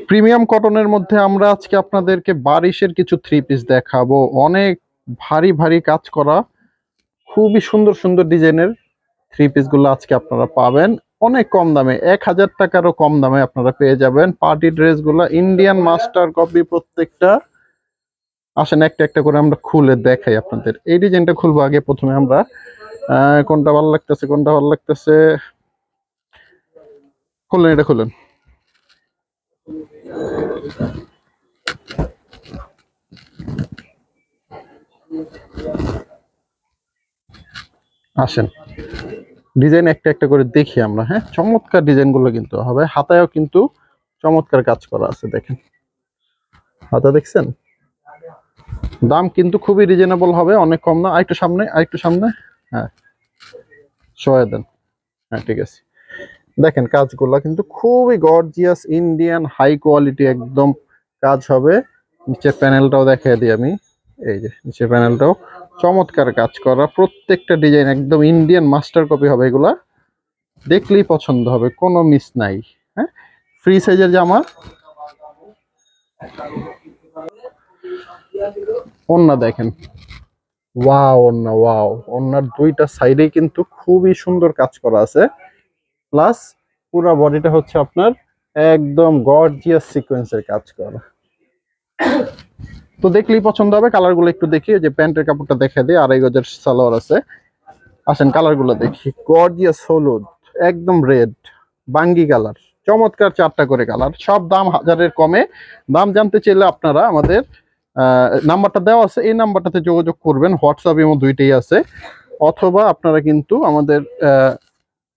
Premium কটনের মধ্যে আমরা আজকে আপনাদেরকে বারিশের কিছু থ্রি পিস দেখাবো। অনেক ভারী ভারী কাজ করা, খুবই সুন্দর সুন্দর ডিজাইনের থ্রি পিস গুলো আজকে আপনারা পাবেন অনেক কম দামে। 1000 টাকারও কম দামে আপনারা পেয়ে যাবেন পার্টি ড্রেস গুলা, ইন্ডিয়ান মাস্টার কপি প্রত্যেকটা। আসেন একটা একটা করে আমরা খুলে দেখাই আপনাদের। এই ডিজাইনটা খুলবো আগে প্রথমে আমরা। কোনটা ভালো লাগতেছে, কোনটা ভালো লাগতেছে, খুলেন এটা খুলেন। আসেন ডিজাইন একটা একটা করে দেখি আমরা। হ্যাঁ, চমৎকার ডিজাইন গুলো কিন্তু হবে, হাতায়ও কিন্তু চমৎকার কাজ করা আছে। দেখেন হাতা দেখছেন, দাম কিন্তু খুবই রিজনেবল হবে, অনেক কম না। আরেকটু সামনে, আরেকটু সামনে। হ্যাঁ, সহায় দেন। হ্যাঁ ঠিক আছে। দেখেন কাজগুলা কিন্তু খুবই গর্জিয়াস, ইন্ডিয়ান হাই কোয়ালিটি একদম কাজ হবে। নিচের প্যানেলটাও দেখিয়ে দিই আমি। এই যে নিচের প্যানেলটাও চমৎকার কাজ করা, প্রত্যেকটা ডিজাইন একদম ইন্ডিয়ান মাস্টার কপি হবে। এগুলা দেখলেই পছন্দ হবে, কোনো মিস নাই। হ্যাঁ, ফ্রি সাইজের জামা। ওন্না দেখেন, ওয়াও ওন্না, ওয়াও ওন্নার দুইটা সাইডেই কিন্তু খুবই সুন্দর কাজ করা আছে। প্লাস পুরো বডিটা হচ্ছে আপনার একদম গর্জিয়াস সিকোয়েন্সের কাজ করা। তো দেখলেই পছন্দ হবে। কালারগুলো একটু দেখি, যে প্যান্টের কাপড়টা দেখে দিই, 2.5 গজের সালোয়ার আছে। আসেন কালারগুলো দেখি। গর্জিয়াস হলুদ, একদম রেড, বাঙ্গি কালার, চমৎকার 4টা করে কালার। সব দাম 1000-এর কমে। দাম জানতে চাইলে আপনারা আমাদের নাম্বারটা দেওয়া আছে, এই নাম্বারটাতে যোগাযোগ করবেন। হোয়াটসঅ্যাপ ইমো দুইটাই আছে। অথবা আপনারা কিন্তু আমাদের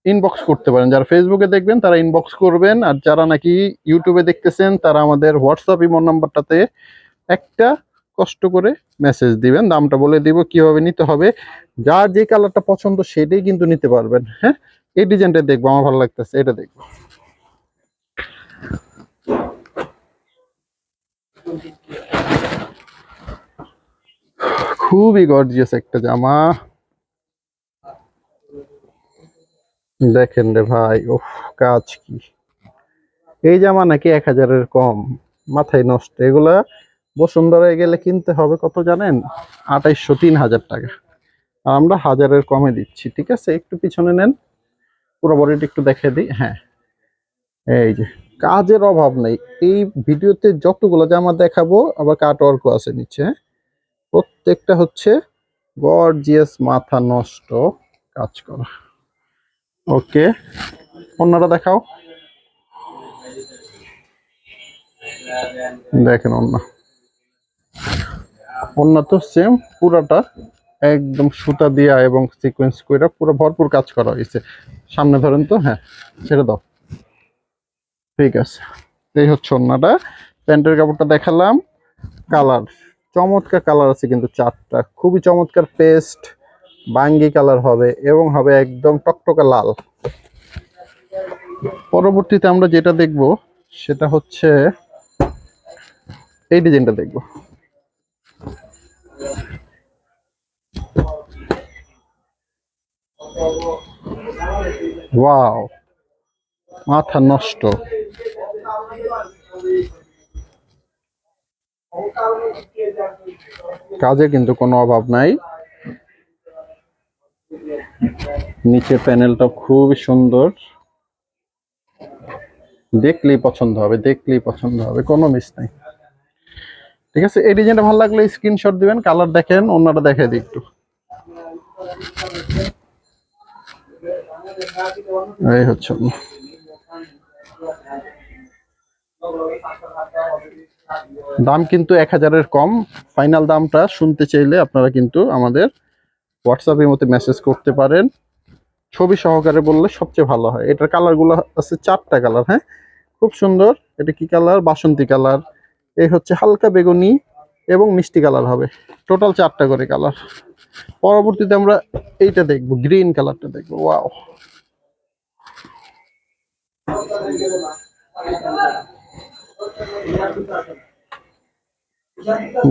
ইনবক্স করতে পারেন। যারা ফেসবুকে দেখবেন তারা ইনবক্স করবেন, আর যারা নাকি ইউটিউবে দেখতেছেন তারা আমাদের হোয়াটসঅ্যাপ ইমো নাম্বারটাতে একটা কষ্ট করে মেসেজ দিবেন। দামটা বলে দিব, কিভাবে নিতে হবে। যার যে কালারটা পছন্দ সেটাই কিন্তু নিতে পারবেন। হ্যাঁ, এই ডিজাইনটা দেখবো, আমার ভালো লাগতেছে, এটা দেখবো। খুবই গর্জিয়াস একটা জামা। দেখেন রে ভাই, ওহ কাজ কি! এই জামা নাকি 1000-এর কম? মাথায় নষ্ট। এগুলা বসুন্ধরায় গেলে কিনতে হবে কত জানেন? 2800, 3000 টাকা। আর আমরা 1000-এর কমে দিচ্ছি। ঠিক আছে, একটু পিছনে নেন, পুরো বডিটা একটু দেখে দিই। হ্যাঁ, এই যে কাজের অভাব নেই। এই ভিডিওতে যতগুলো জামা দেখাবো আবার কাট ওয়ার্কও আছে নিচে। হ্যাঁ? প্রত্যেকটা হচ্ছে গর্জিয়াস, মাথা নষ্ট কাজ করা। ওকে, অন্যটা দেখাও। দেখেন অন্য, অন্য তো সেম পুরাটা একদম সুতা দিয়া এবং সিকোয়েন্স করে পুরো ভরপুর কাজ করা হয়েছে। সামনে ধরেন তো। হ্যাঁ, ছেড়ে দাও। ঠিক আছে, এই হচ্ছে অন্যটা। প্যান্টের কাপড়টা দেখালাম। কালার চমৎকার কালার আছে কিন্তু 4টা, খুবই চমৎকার। পেস্ট বাঙ্গি কালার হবে এবং হবে একদম টকটকে লাল। পরবর্তীতে আমরা যেটা দেখব সেটা হচ্ছে এই ডিজাইনটা দেখব। ওয়াও, মাথা নষ্ট। কাজে কিন্তু কোনো অভাব নাই। নিচে প্যানেলটা খুবই সুন্দর, দেখলেই পছন্দ হবে, দেখলেই পছন্দ হবে, কোনো মিস নাই। ঠিক আছে, এই ডিজাইনটা ভালো লাগলে স্ক্রিনশট দিবেন। কালার দেখেন, অন্যটা দেখে দিই একটু। এই হচ্ছে দাম কিন্তু 1000-এর কম। ফাইনাল দামটা শুনতে চাইলে আপনারা কিন্তু আমাদের হোয়াটসঅ্যাপের মধ্যে মেসেজ করতে পারেন। ছবি সহকারে বললে সবচেয়ে ভালো হয়। এটার কালারগুলো আছে 4টা কালার। হ্যাঁ, খুব সুন্দর। এটা কি কালার? বাসন্তী কালার। এই হচ্ছে হালকা বেগুনি এবং মিষ্টি কালার হবে। টোটাল 4টা করে কালার। পরবর্তীতে আমরা এইটা দেখবো, গ্রিন কালারটা দেখবো। ওয়াও,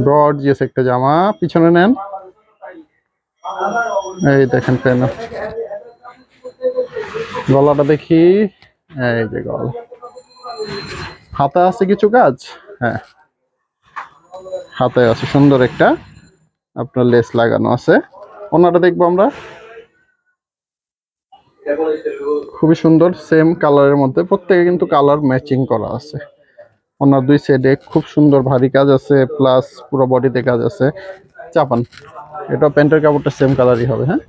গর্জিয়াস একটা জামা। পিছনে নেন, এই দেখেন প্যানেল। গলাটা দেখি, এই যে গলা। হাতা আছে কিছু কাজ, হ্যাঁ হাতায় আছে সুন্দর একটা আপনার লেস লাগানো আছে। ওনাটা দেখবো আমরা, খুবই সুন্দর সেম কালারের মধ্যে, প্রত্যেকে কিন্তু কালার ম্যাচিং করা আছে। ওনার দুই সাইডে খুব সুন্দর ভারী কাজ আছে, প্লাস পুরো বডিতে কাজ আছে। চাপান, এটা প্যান্টের কাপড়টা সেম কালারই হবে। হ্যাঁ,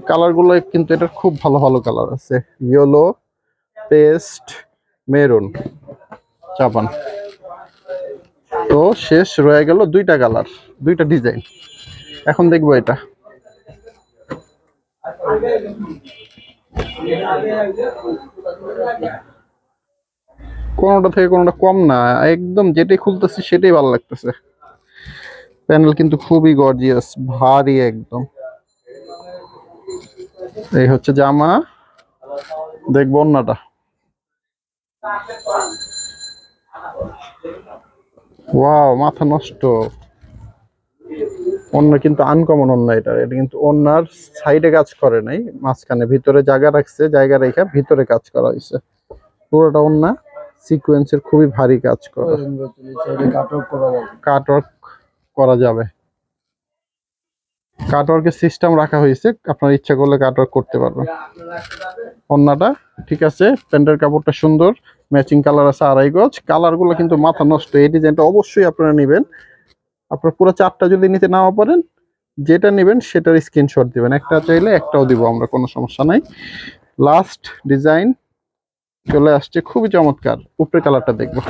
কালারগুলো কিন্তু এটার খুব ভালো ভালো কালার আছে, ইয়েলো, পেস্ট, মেরুন। চাপান, তো শেষ রয়ে গেল দুইটা কালার, দুইটা ডিজাইন। এখন দেখবো এটা, কোনোটা থেকে কোনোটা কম না, একদম যেটাই খুলতেছি সেটাই ভালো লাগতেছে। প্যানেল কিন্তু খুবই গর্জিয়াস, ভারী একদম। এই হচ্ছে জামা, দেখবো ওন্নাটা। ওয়াও, মাথা নষ্ট। ওন্না কিন্তু আনকমন ওন্না, এটা কিন্তু ওন্নার সাইডে কাজ করে নাই, মাঝখানে ভিতরে জায়গা রাখছে, জায়গা রেখে ভিতরে কাজ করা হয়েছে। পুরোটা ওন্না সিকোয়েন্সের খুবই ভারী কাজ করা, কাটওয়ার্ক করা যাবে। কাটওয়ার্কের সিস্টেম রাখা হয়েছে, আপনার ইচ্ছা করলে কাটওয়ার্ক করতে পারবেন। ওন্নাটা ঠিক আছে, প্যান্টের কাপড়টা সুন্দর, ম্যাচিং কালার আছে আড়াই গজ। কালারগুলো কিন্তু মাথা নষ্ট, এই ডিজাইনটা অবশ্যই আপনারা নেবেন। আপনার পুরো চারটা যদি নিতে নাও পারেন, যেটা নেবেন সেটার স্ক্রিনশট দিবেন, একটা চাইলে একটাও দিব আমরা, কোনো সমস্যা নাই। লাস্ট ডিজাইন চলে আসছে, খুবই চমৎকার। উপরে কালারটা দেখবো,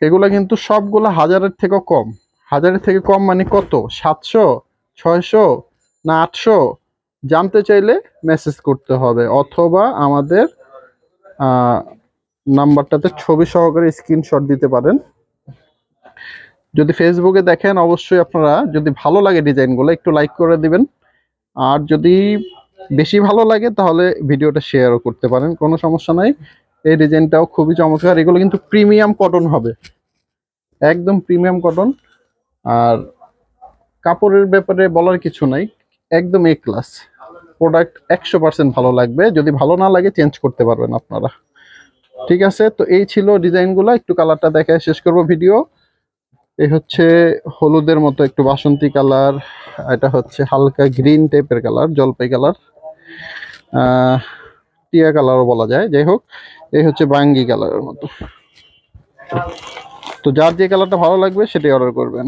এগুলা কিন্তু সবগুলা হাজারের থেকেও কম। হাজারের থেকে কম মানে কত, 700, 600 না 800? জানতে চাইলে মেসেজ করতে হবে, অথবা আমাদের নাম্বারটাতে ছবি সহকারে স্ক্রিনশট দিতে পারেন। যদি ফেসবুকে দেখেন, অবশ্যই আপনারা যদি ভালো লাগে ডিজাইনগুলো একটু লাইক করে দিবেন, আর যদি বেশি ভালো লাগে তাহলে ভিডিওটা শেয়ারও করতে পারেন, কোনো সমস্যা নাই। এই ডিজাইনটাও খুবই চমৎকার, এগুলো কিন্তু প্রিমিয়াম কটন হবে, একদম প্রিমিয়াম কটন। আর কাপড়ের ব্যাপারে বলার কিছু নাই, একদম এ ক্লাস প্রোডাক্ট, 100% ভালো লাগবে। যদি ভালো না লাগে চেঞ্জ করতে পারবেন আপনারা। ঠিক আছে, তো এই ছিল ডিজাইনগুলো, একটু কালারটা দেখায় শেষ করব ভিডিও। এই হচ্ছে হলুদের মতো একটু বাসন্তী কালার, এটা হচ্ছে হালকা গ্রিন টাইপের কালার, জলপাই কালার, টিয়া কালারও বলা যায়, যাই হোক। এই হচ্ছে বাঙ্গি কালারের মতো। তো যার যে কালারটা ভালো লাগবে সেটাই অর্ডার করবেন।